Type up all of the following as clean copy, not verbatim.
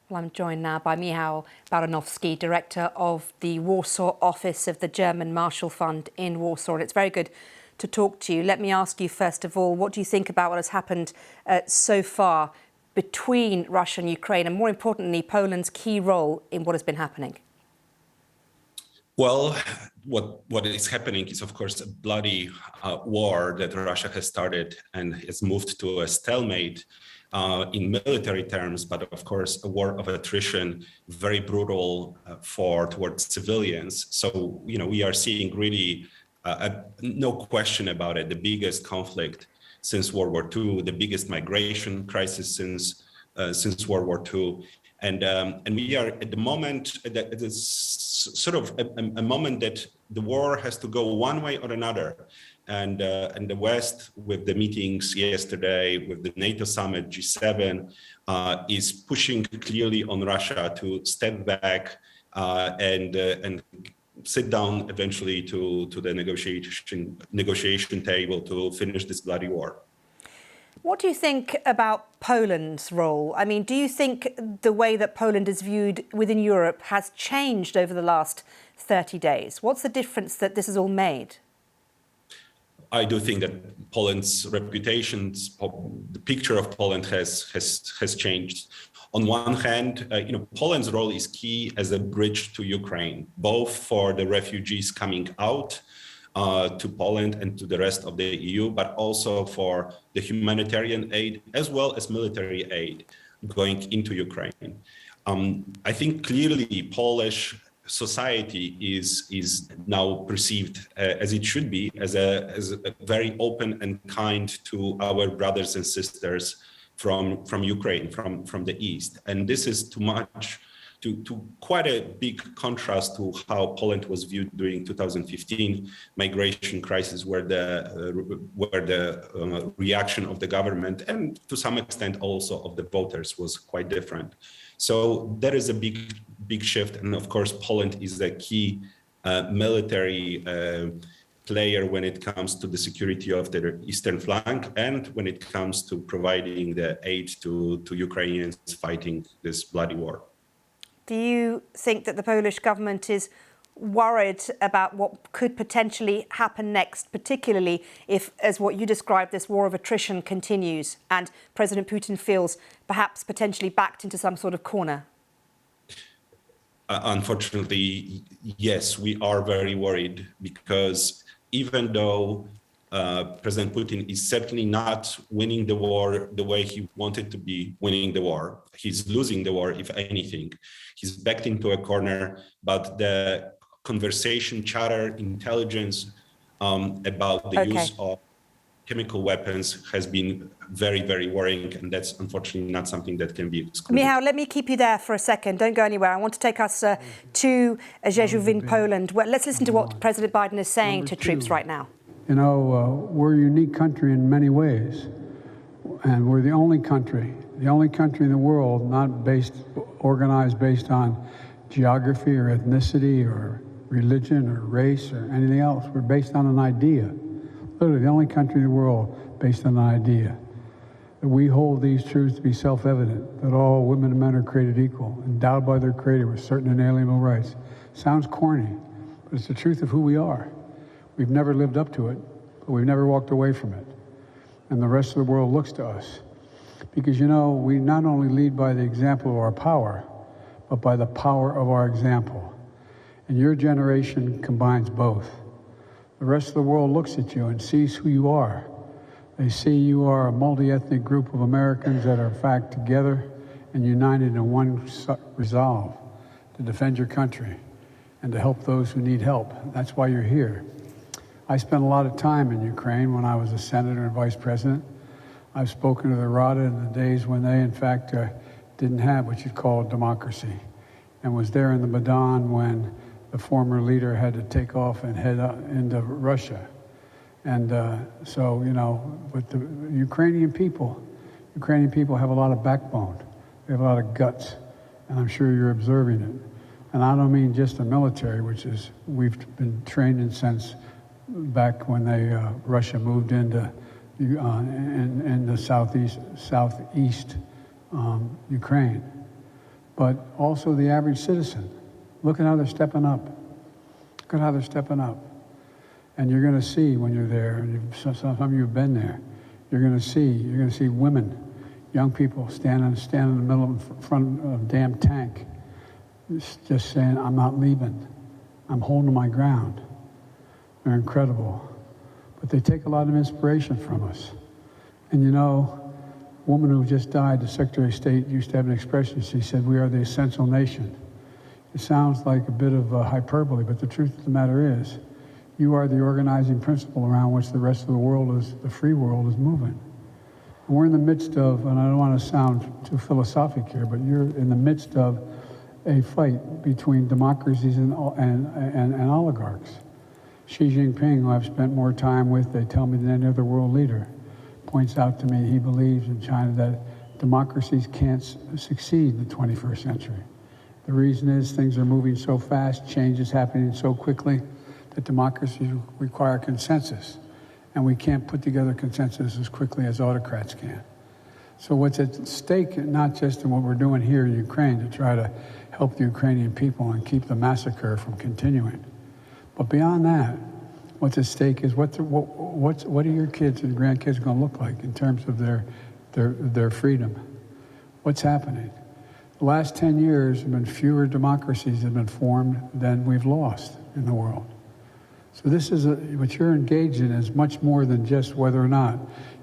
Well, I'm joined now by Michal Baranowski, Director of the Warsaw office of the German Marshall Fund in Warsaw. And it's very good to talk to you. Let me ask you, first of all, what do you think about what has happened so far between Russia and Ukraine, and more importantly, Poland's key role in what has been happening? Well, what is happening is, of course, a bloody war that Russia has started and has moved to a stalemate in military terms, but of course, a war of attrition, very brutal towards civilians. So, we are seeing really, no question about it, the biggest conflict since World War II, the biggest migration crisis since World War II. And we are at the moment, it is sort of a moment that the war has to go one way or another. And the West, with the meetings yesterday, with the NATO summit, G7, is pushing clearly on Russia to step back and sit down eventually to the negotiation table to finish this bloody war. What do you think about Poland's role? I mean, do you think the way that Poland is viewed within Europe has changed over the last 30 days? What's the difference that this has all made? I do think that Poland's reputation, the picture of Poland has changed. On one hand, Poland's role is key as a bridge to Ukraine, both for the refugees coming out to Poland and to the rest of the EU, but also for the humanitarian aid as well as military aid going into Ukraine. I think clearly Polish society is now perceived as it should be, as a very open and kind to our brothers and sisters from Ukraine, from the East. And this is to quite a big contrast to how Poland was viewed during 2015 migration crisis, where the reaction of the government and to some extent also of the voters was quite different. So there is a big shift, and of course Poland is a key military player when it comes to the security of the eastern flank and when it comes to providing the aid to Ukrainians fighting this bloody war. Do you think that the Polish government is worried about what could potentially happen next, particularly if, as what you described, this war of attrition continues and President Putin feels perhaps potentially backed into some sort of corner? Unfortunately, yes, we are very worried, because even though President Putin is certainly not winning the war the way he wanted to be winning the war. He's losing the war, if anything. He's backed into a corner, but the conversation, chatter, intelligence about the use of chemical weapons has been very, very worrying, and that's unfortunately not something that can be excluded. Michal, let me keep you there for a second. Don't go anywhere. I want to take us to Rzeszów in Poland. Well, let's listen to what President Biden is saying to troops right now. We're a unique country in many ways, and we're the only country in the world not organized based on geography or ethnicity or religion or race or anything else. We're based on an idea. Literally the only country in the world based on an idea. That we hold these truths to be self-evident, that all women and men are created equal, endowed by their Creator with certain inalienable rights. Sounds corny, but it's the truth of who we are. We've never lived up to it, but we've never walked away from it. And the rest of the world looks to us. Because, we not only lead by the example of our power, but by the power of our example. And your generation combines both. The rest of the world looks at you and sees who you are. They see you are a multi-ethnic group of Americans that are in fact together and united in one resolve to defend your country and to help those who need help. That's why you're here. I spent a lot of time in Ukraine when I was a senator and vice president. I've spoken to the Rada in the days when they, in fact, didn't have what you'd call democracy, and was there in the Maidan when the former leader had to take off and head into Russia. And but the Ukrainian people have a lot of backbone. They have a lot of guts, and I'm sure you're observing it. And I don't mean just the military, which is we've been trained in since back when Russia moved into in the southeast Ukraine. but also the average citizen. Look at how they're stepping up. Look at how they're stepping up. And you're going to see when you're there, and some of you have been there, you're going to see women, young people stand in the middle of front of a damn tank, just saying, I'm not leaving. I'm holding my ground. They're incredible. But they take a lot of inspiration from us. And you know, a woman who just died, the Secretary of State, used to have an expression. She said, we are the essential nation. It sounds like a bit of hyperbole, but the truth of the matter is, you are the organizing principle around which the rest of the world the free world is moving. And we're in the midst of, and I don't want to sound too philosophic here, but you're in the midst of a fight between democracies and oligarchs. Xi Jinping, who I've spent more time with, they tell me, than any other world leader, points out to me he believes in China that democracies can't succeed in the 21st century. The reason is things are moving so fast, change is happening so quickly, that democracies require consensus, and we can't put together consensus as quickly as autocrats can. So what's at stake, not just in what we're doing here in Ukraine to try to help the Ukrainian people and keep the massacre from continuing, but beyond that, what's at stake is what are your kids and grandkids going to look like in terms of their freedom? What's happening? The last 10 years have been fewer democracies have been formed than we've lost in the world. So this is what you're engaged in is much more than just whether or not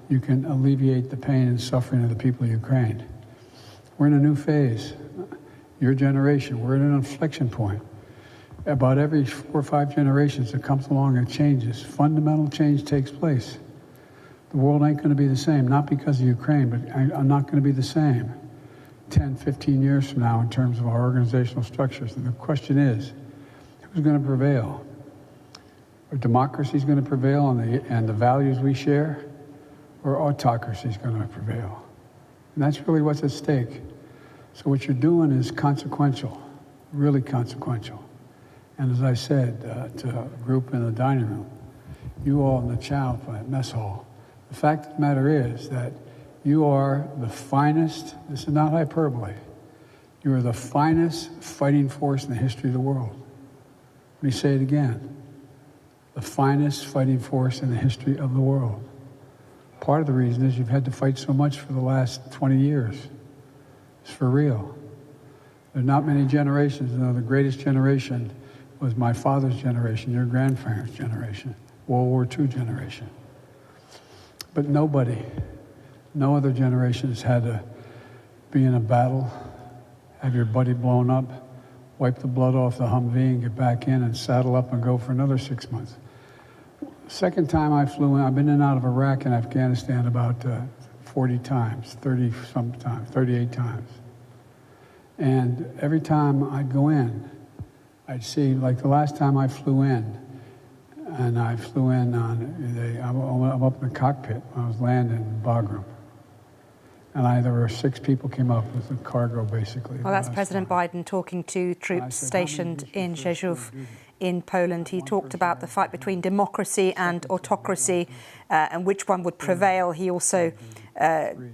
you can alleviate the pain and suffering of the people of Ukraine. We're in a new phase. Your generation, we're at an inflection point. About every 4 or 5 generations that comes along and changes, fundamental change takes place. The world ain't going to be the same, not because of Ukraine, but I'm not going to be the same 10, 15 years from now in terms of our organizational structures. And the question is, who's going to prevail? Are democracies going to prevail and the values we share, or autocracy is going to prevail? And that's really what's at stake. So what you're doing is consequential, really consequential. And as I said to a group in the dining room, you all in the chow mess hall, the fact of the matter is that you are the finest, this is not hyperbole, you are the finest fighting force in the history of the world. Let me say it again. The finest fighting force in the history of the world. Part of the reason is you've had to fight so much for the last 20 years. It's for real. There are not many generations. You know, the greatest generation was my father's generation, your grandparents' generation, World War II generation. But nobody, no other generation has had to be in a battle, have your buddy blown up, wipe the blood off the Humvee and get back in and saddle up and go for another 6 months. Second time I flew in, I've been in and out of Iraq and Afghanistan about 40 times, 30-some times, 38 times. And every time I'd go in, I'd see, like the last time I flew in, and I flew in I'm up in the cockpit when I was landing in Bagram. And there were 6 people came up with the cargo, basically. Well, that's President Biden talking to troops stationed in Rzeszów in Poland. He talked about the fight between democracy and autocracy and which one would prevail. He also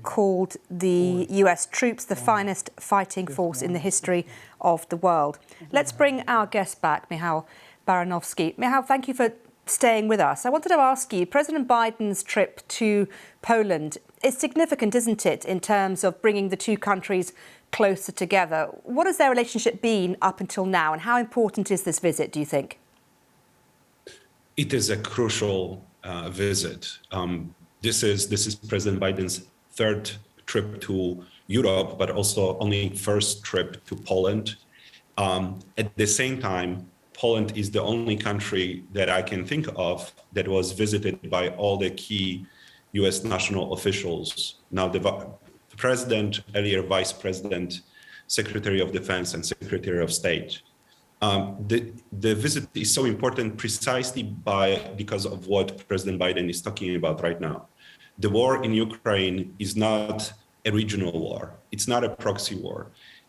called the US troops the finest fighting force in the history of the world. Let's bring our guest back, Michal Baranowski. Michal, thank you for staying with us. I wanted to ask you, President Biden's trip to Poland is significant, isn't it, in terms of bringing the two countries closer together? What has their relationship been up until now, and how important is this visit, do you think? It is a crucial visit. This is President Biden's 3rd trip to Europe, but also only first trip to Poland. At the same time, Poland is the only country that I can think of that was visited by all the key US national officials. Now, the president, earlier vice president, secretary of defense, and secretary of state. The visit is so important precisely because of what President Biden is talking about right now. The war in Ukraine is not a regional war. It's not a proxy war.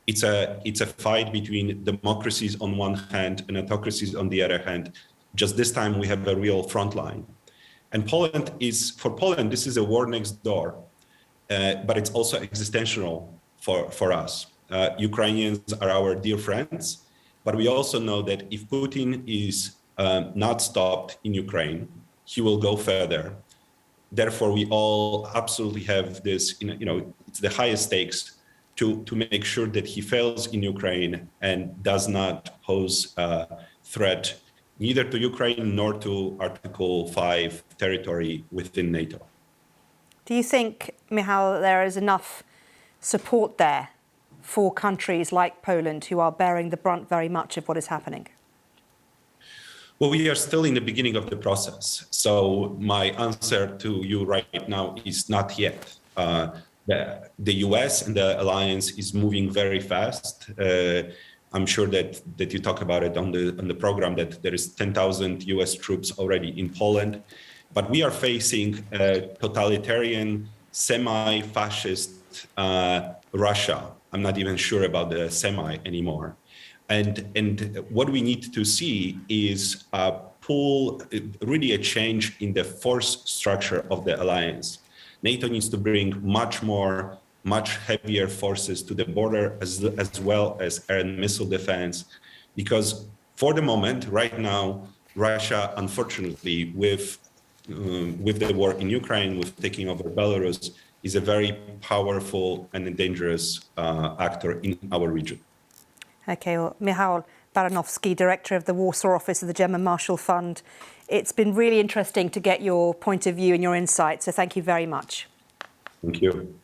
It's a fight between democracies on one hand and autocracies on the other hand. Just this time we have a real front line. And for Poland, this is a war next door, but it's also existential for us. Ukrainians are our dear friends, but we also know that if Putin is not stopped in Ukraine, he will go further. Therefore, we all absolutely have this, it's the highest stakes to make sure that he fails in Ukraine and does not pose a threat neither to Ukraine nor to Article 5 territory within NATO. Do you think, Michal, there is enough support there for countries like Poland who are bearing the brunt very much of what is happening? Well, we are still in the beginning of the process. So my answer to you right now is not yet. The US and the alliance is moving very fast. I'm sure that you talk about it on the program, that there is 10,000 US troops already in Poland. But we are facing a totalitarian, semi-fascist Russia. I'm not even sure about the semi anymore. And what we need to see is really a change in the force structure of the alliance. NATO needs to bring much heavier forces to the border as well as air and missile defense, because for the moment, right now, Russia, unfortunately, with the war in Ukraine, with taking over Belarus, is a very powerful and a dangerous actor in our region. Okay, well, Michal Baranowski, Director of the Warsaw Office of the German Marshall Fund. It's been really interesting to get your point of view and your insight, so thank you very much. Thank you.